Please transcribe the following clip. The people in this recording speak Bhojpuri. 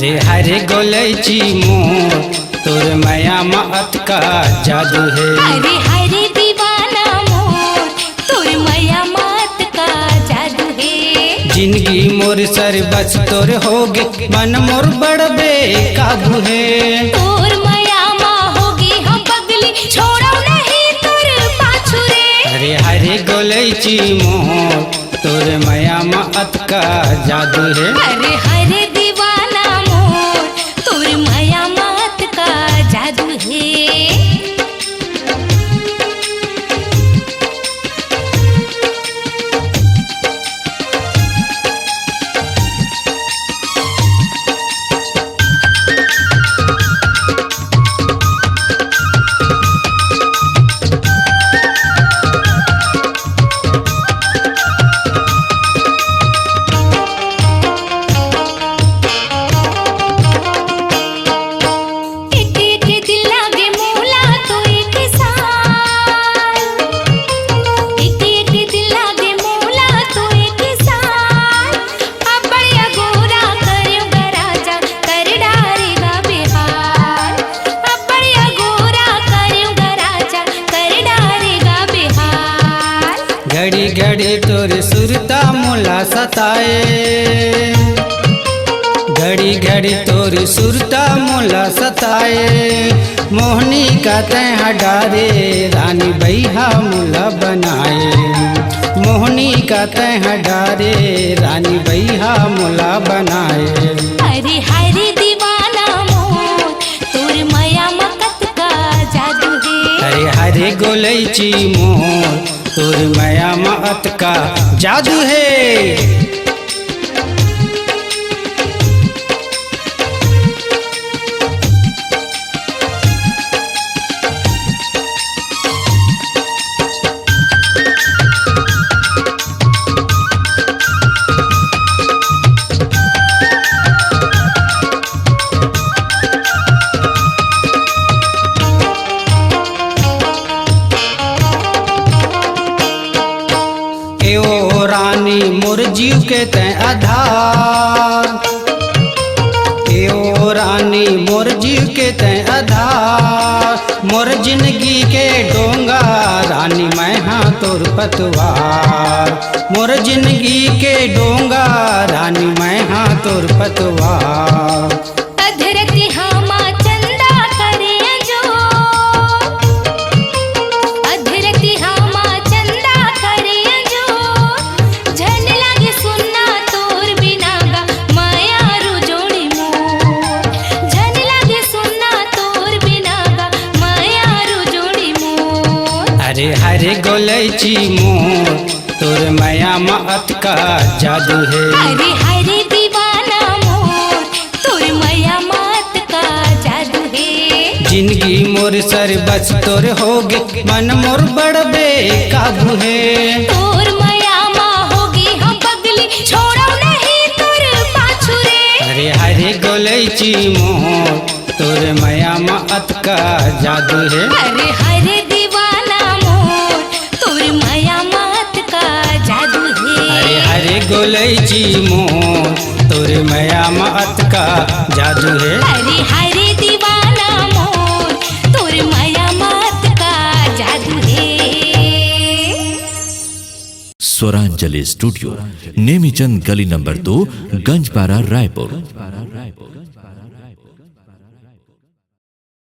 अरे हरे गोलैची मोर तोर माया मत का जादू है। अरे हरे दीवाना मोर तोर माया मत का जादू है। जिंदगी मोर सर बस तोर होगे मन मोर बड़बे काबू है। तोर माया माँ होगी हम पगली छोड़ो नहीं तोर पाछू रे। अरे हरे गोलैची मोर तोर माया मत का जादू है। अरे हरे दीवाना मोर तोर माया मत का जादू है। घड़ी घड़ी तोर सुरता मोला सताए, घड़ी घड़ी तोर सुरता मोला सताए। मोहनी का तह डारे रानी बैहा मोला बनाए। मोहनी का तह डारे रानी बैहा मोला बनाए। अरे हरे दीवाना मोर तोर माया मकत का जादू है। अरे हरे गोलैची मोर तोर माया मत का जादू है। रानी मोर जीव के तय आधार, एओ रानी मोर जीव के तय आधार। मोर जिंदगी के डोंगा रानी मैं हाँ तोर पतवार। मोर जिंदगी के डोंगा रानी मैं हाँ तोर पतवार। अधरती हामा चंदा करे जो, अधरती हामा चंदा करे जो। झन लागे सुनना तोर बिना गा माया रुजोड़ी मोर। झन लागे सुनना तोर बिना गा माया रुजोड़ी मोर। अरे हरे गोलैची मोर तोर माया मत का जादू है। अरे हरे दीवाना मोर तोर माया मत का जादू है। जिंदगी मोर सर बस तोर होगे मन मोर बड़बे काबू है। तोर माया माँ होगी हम पगली छोड़ो नहीं तोर पाछू रे। अरे हरे गोलैची मोर तोर माया मत का जादू है। अरे हरे दीवाना मोर तोर माया मत का जादू है। अरे हरे गोलैची मोर तोर माया मत का जादू है। अरे हरे दीवाना मोर तोर माया मत का जादू है। स्वरांजलि स्टूडियो, नेमीचंद गली नंबर 2, गंजपारा, रायपुर।